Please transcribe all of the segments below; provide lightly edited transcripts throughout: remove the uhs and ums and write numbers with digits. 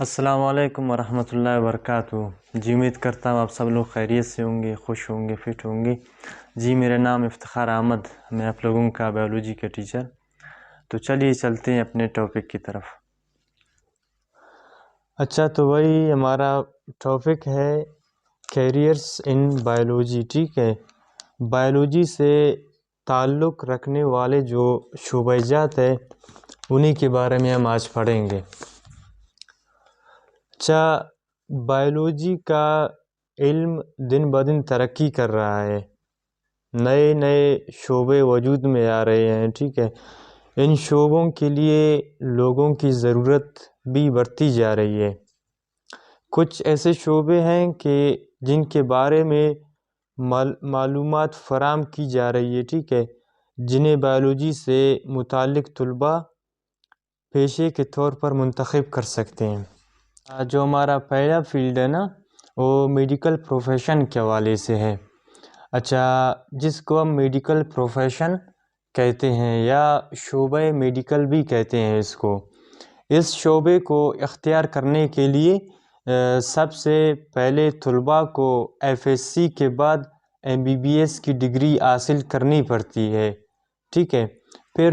السلام علیکم ورحمۃ اللہ وبرکاتہ۔ جی امید کرتا ہوں آپ سب لوگ خیریت سے ہوں گے، خوش ہوں گے، فٹ ہوں گے۔ جی میرا نام افتخار احمد، میں آپ لوگوں کا بایولوجی کا ٹیچر۔ تو چلیے چلتے ہیں اپنے ٹاپک کی طرف۔ اچھا، تو وہی ہمارا ٹاپک ہے کیریئرس ان بایولوجی، ٹھیک ہے۔ بایولوجی سے تعلق رکھنے والے جو شعبہ جات ہے انہی کے بارے میں ہم آج پڑھیں گے۔ اچھا، بایولوجی کا علم دن بدن ترقی کر رہا ہے، نئے نئے شعبے وجود میں آ رہے ہیں، ٹھیک ہے۔ ان شعبوں کے لیے لوگوں کی ضرورت بھی بڑھتی جا رہی ہے۔ کچھ ایسے شعبے ہیں کہ جن کے بارے میں معلومات فراہم کی جا رہی ہے، ٹھیک ہے، جنہیں بایولوجی سے متعلق طلباء پیشے کے طور پر منتخب کر سکتے ہیں۔ جو ہمارا پہلا فیلڈ ہے نا، وہ میڈیکل پروفیشن کے حوالے سے ہے۔ اچھا، جس کو ہم میڈیکل پروفیشن کہتے ہیں یا شعبہ میڈیکل بھی کہتے ہیں اس شعبے کو اختیار کرنے کے لیے سب سے پہلے طلباء کو FSC کے بعد MBBS کی ڈگری حاصل کرنی پڑتی ہے، ٹھیک ہے۔ پھر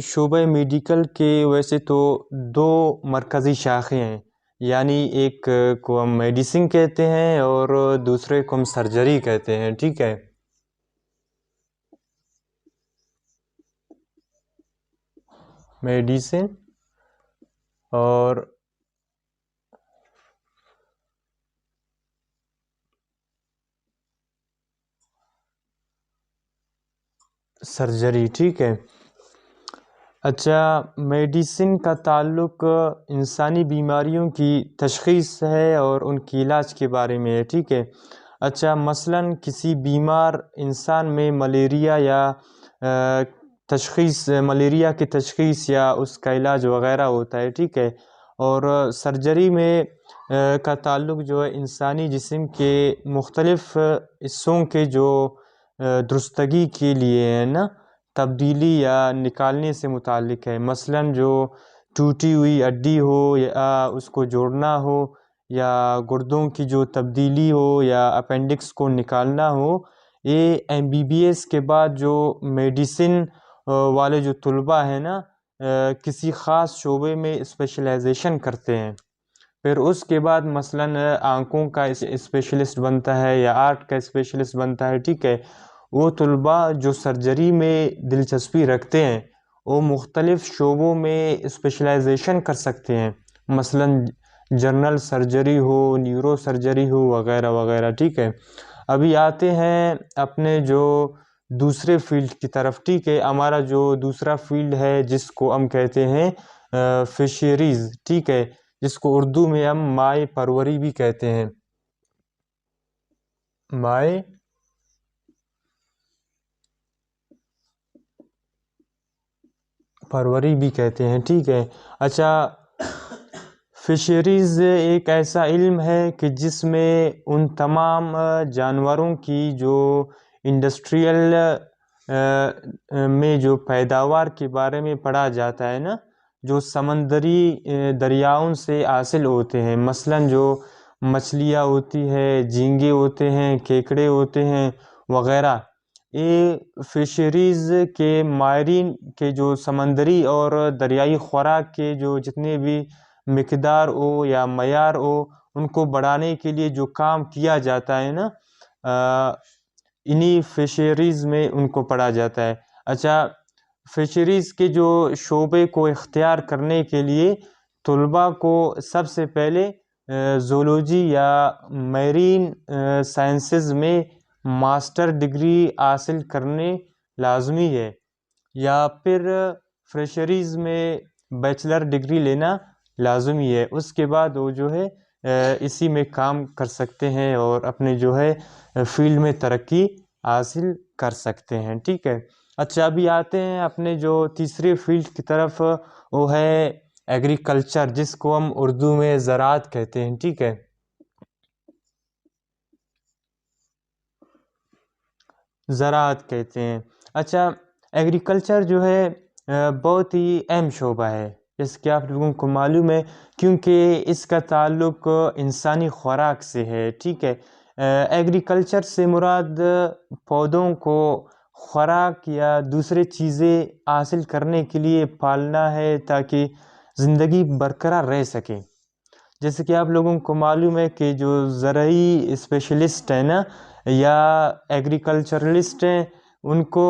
شعبہ میڈیکل کے ویسے تو دو مرکزی شاخیں ہیں، یعنی ایک کو ہم میڈیسن کہتے ہیں اور دوسرے کو ہم سرجری کہتے ہیں، ٹھیک ہے۔ میڈیسن اور سرجری، ٹھیک ہے۔ اچھا، میڈیسن کا تعلق انسانی بیماریوں کی تشخیص ہے اور ان کی علاج کے بارے میں ہے، ٹھیک ہے۔ اچھا، مثلاً کسی بیمار انسان میں ملیریا کی تشخیص یا اس کا علاج وغیرہ ہوتا ہے، ٹھیک ہے۔ اور سرجری میں کا تعلق جو ہے انسانی جسم کے مختلف حصوں کے جو درستگی کے لیے ہے نا، تبدیلی یا نکالنے سے متعلق ہے۔ مثلاً جو ٹوٹی ہوئی ہڈی ہو یا اس کو جوڑنا ہو، یا گردوں کی جو تبدیلی ہو یا اپینڈکس کو نکالنا ہو، یہ MBBS کے بعد جو میڈیسن والے جو طلباء ہیں نا، کسی خاص شعبے میں اسپیشلائزیشن کرتے ہیں۔ پھر اس کے بعد مثلاً آنکھوں کا اسپیشلسٹ بنتا ہے یا آرٹ کا اسپیشلسٹ بنتا ہے، ٹھیک ہے۔ وہ طلباء جو سرجری میں دلچسپی رکھتے ہیں وہ مختلف شعبوں میں اسپیشلائزیشن کر سکتے ہیں، مثلاً جنرل سرجری ہو، نیورو سرجری ہو، وغیرہ وغیرہ، ٹھیک ہے۔ ابھی آتے ہیں اپنے جو دوسرے فیلڈ کی طرف، ٹھیک ہے۔ ہمارا جو دوسرا فیلڈ ہے جس کو ہم کہتے ہیں فشریز، ٹھیک ہے، جس کو اردو میں ہم ماہی پروری بھی کہتے ہیں، ماہی پروری بھی کہتے ہیں، ٹھیک ہے۔ اچھا، فشریز ایک ایسا علم ہے کہ جس میں ان تمام جانوروں کی جو انڈسٹریل میں جو پیداوار کے بارے میں پڑھا جاتا ہے نا، جو سمندری دریاؤں سے حاصل ہوتے ہیں، مثلاً جو مچھلیاں ہوتی ہے، جھینگے ہوتے ہیں، کیکڑے ہوتے ہیں، وغیرہ۔ یہ فشریز کے ماہرین کے جو سمندری اور دریائی خوراک کے جو جتنے بھی مقدار ہو یا معیار ہو، ان کو بڑھانے کے لیے جو کام کیا جاتا ہے نا، انہی فشریز میں ان کو پڑھا جاتا ہے۔ اچھا، فشریز کے جو شعبے کو اختیار کرنے کے لیے طلباء کو سب سے پہلے زولوجی یا میرین سائنسز میں ماسٹر ڈگری حاصل کرنے لازمی ہے، یا پھر فشریز میں بیچلر ڈگری لینا لازمی ہے۔ اس کے بعد وہ جو ہے اسی میں کام کر سکتے ہیں اور اپنے جو ہے فیلڈ میں ترقی حاصل کر سکتے ہیں، ٹھیک ہے۔ اچھا، ابھی آتے ہیں اپنے جو تیسرے فیلڈ کی طرف، وہ ہے ایگریکلچر، جس کو ہم اردو میں زراعت کہتے ہیں، ٹھیک ہے۔ زراعت کہتے ہیں۔ اچھا، ایگریکلچر جو ہے بہت ہی اہم شعبہ ہے، جیسے کہ آپ لوگوں کو معلوم ہے، کیونکہ اس کا تعلق انسانی خوراک سے ہے، ٹھیک ہے۔ ایگریکلچر سے مراد پودوں کو خوراک یا دوسرے چیزیں حاصل کرنے کے لیے پالنا ہے تاکہ زندگی برقرار رہ سکے۔ جیسے کہ آپ لوگوں کو معلوم ہے کہ جو زرعی اسپیشلسٹ ہیں نا یا ایگریکلچرلسٹ ہیں، ان کو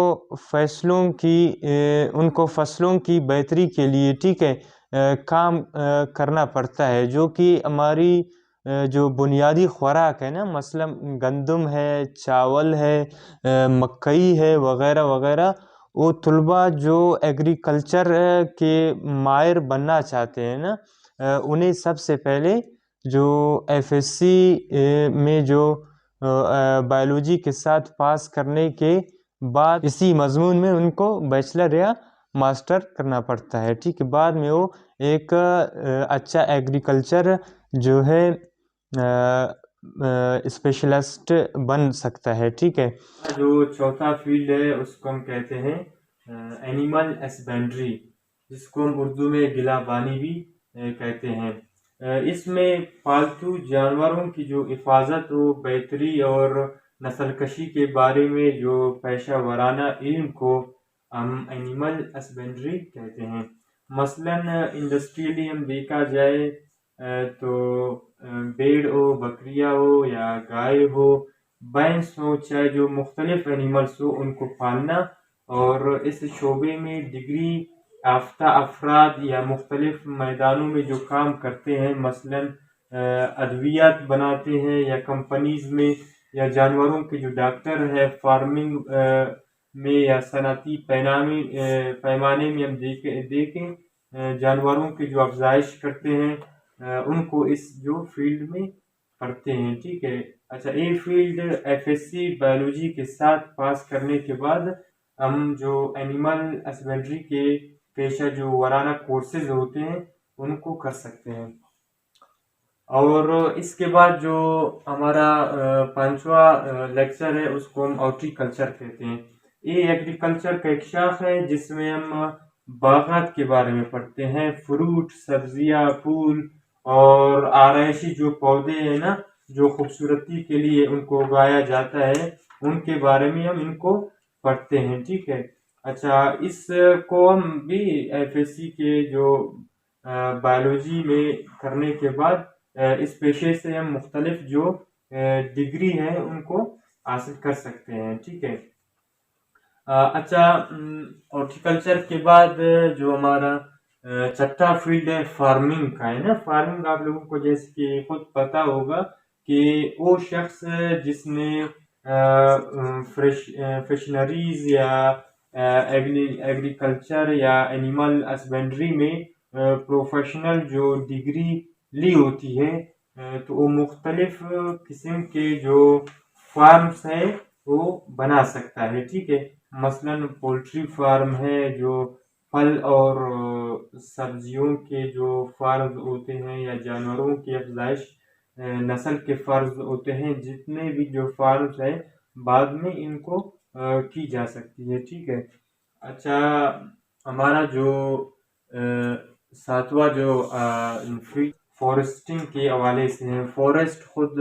فصلوں کی بہتری کے لیے، ٹھیک ہے، کام کرنا پڑتا ہے، جو کہ ہماری جو بنیادی خوراک ہے نا، مثلا گندم ہے، چاول ہے، مکئی ہے، وغیرہ وغیرہ، وہ طلباء جو ایگریکلچر کے ماہر بننا چاہتے ہیں نا، انہیں سب سے پہلے جو ایف ایس سی میں جو بایولوجی کے ساتھ پاس کرنے کے بعد اسی مضمون میں ان کو بیچلر یا ماسٹر کرنا پڑتا ہے، ٹھیک ہے۔ بعد میں وہ ایک اچھا ایگریکلچر جو ہے اسپیشلسٹ بن سکتا ہے، ٹھیک ہے۔ جو چوتھا فیلڈ ہے اس کو ہم کہتے ہیں اینیمل ہسبینڈری، جس کو ہم اردو میں گلہ بانی بھی کہتے ہیں۔ اس میں پالتو جانوروں کی جو حفاظت و بہتری اور نسل کشی کے بارے میں جو پیشہ ورانہ علم کو ہم اینیمل ہسبینڈری کہتے ہیں۔ مثلاً انڈسٹریلی ہم دیکھا جائے تو بھیڑ ہو، بکریاں ہو یا گائے ہو، بھینس ہو، چاہے جو مختلف اینیملس ہو، ان کو پالنا اور اس شعبے میں ڈگری یافتہ افراد یا مختلف میدانوں میں جو کام کرتے ہیں، مثلاً ادویات بناتے ہیں یا کمپنیز میں، یا جانوروں کے جو ڈاکٹر ہے فارمنگ میں یا صنعتی پیمانے میں ہم دیکھیں جانوروں کی جو افزائش کرتے ہیں، ان کو اس جو فیلڈ میں پڑھتے ہیں، ٹھیک ہے۔ اچھا، یہ field F S C biology کے ساتھ پاس کرنے کے بعد ہم جو اینیمل ہسبینڈری کے پیشہ جو ورانہ کورسز ہوتے ہیں ان کو کر سکتے ہیں۔ اور اس کے بعد جو ہمارا پانچواں لیکچر ہے اس کو ہم ہارٹیکلچر کہتے ہیں۔ یہ ایگریکلچر کا ایک شاخ ہے جس میں ہم باغات کے بارے میں پڑھتے ہیں، فروٹ، سبزیاں، پھول اور آرائشی جو پودے ہیں نا، جو خوبصورتی کے لیے ان کو اگایا جاتا ہے، ان کے بارے میں ہم ان کو پڑھتے ہیں، ٹھیک ہے۔ اچھا، اس کو ہم بھی ایف ایس سی کے جو بایولوجی میں کرنے کے بعد اس پیشے سے ہم مختلف جو ڈگری ہیں ان کو حاصل کر سکتے ہیں، ٹھیک ہے۔ اچھا، ہارٹیکلچر کے بعد جو ہمارا چھٹا فیلڈ ہے فارمنگ کا ہے نا۔ فارمنگ آپ لوگوں کو جیسے کہ خود پتا ہوگا کہ وہ شخص جس نے فشنریز یا ایگریکلچر یا اینیمل ہسبینڈری میں پروفیشنل جو ڈگری لی ہوتی ہے، تو وہ مختلف قسم کے جو فارمز ہیں وہ بنا سکتا ہے، ٹھیک ہے۔ مثلاً پولٹری فارم ہے، جو پھل اور سبزیوں کے جو فارم ہوتے ہیں، یا جانوروں کی افزائش نسل کے فارم ہوتے ہیں، جتنے بھی جو فارمز ہیں بعد میں ان کو کی جا سکتی ہے، ٹھیک ہے۔ اچھا، ہمارا جو ساتواں جو فارسٹنگ کے حوالے سے ہیں۔ فارسٹ خود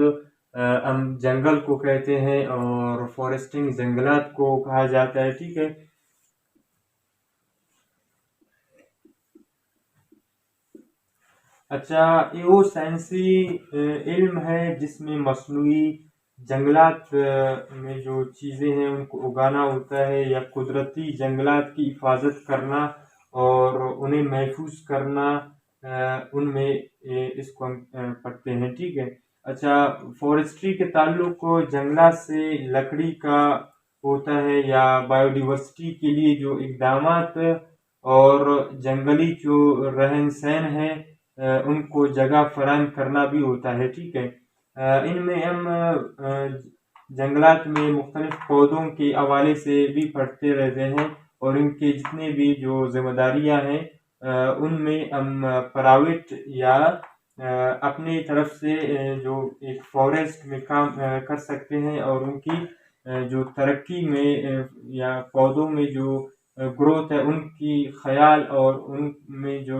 ہم جنگل کو کہتے ہیں اور فارسٹنگ جنگلات کو کہا جاتا ہے، ٹھیک ہے۔ اچھا، یہ وہ سائنسی علم ہے جس میں مصنوعی جنگلات میں جو چیزیں ہیں ان کو اگانا ہوتا ہے، یا قدرتی جنگلات کی حفاظت کرنا اور انہیں محفوظ کرنا، ان میں اس کو ہم پڑھتے ہیں، ٹھیک ہے۔ اچھا، فارسٹری کے تعلق کو جنگلات سے لکڑی کا ہوتا ہے، یا بایو ڈیورسٹی کے لیے جو اقدامات اور جنگلی جو رہن سہن ہے ان کو جگہ فراہم کرنا بھی ہوتا ہے، ٹھیک ہے۔ ان میں ہم جنگلات میں مختلف پودوں کے حوالے سے بھی پڑھتے رہتے ہیں، اور ان کے جتنے بھی جو ذمہ داریاں ہیں ان میں ہم پرائیویٹ یا اپنی طرف سے جو ایک فارسٹ میں کام کر سکتے ہیں، اور ان کی جو ترقی میں یا پودوں میں جو گروتھ ہے ان کی خیال اور ان میں جو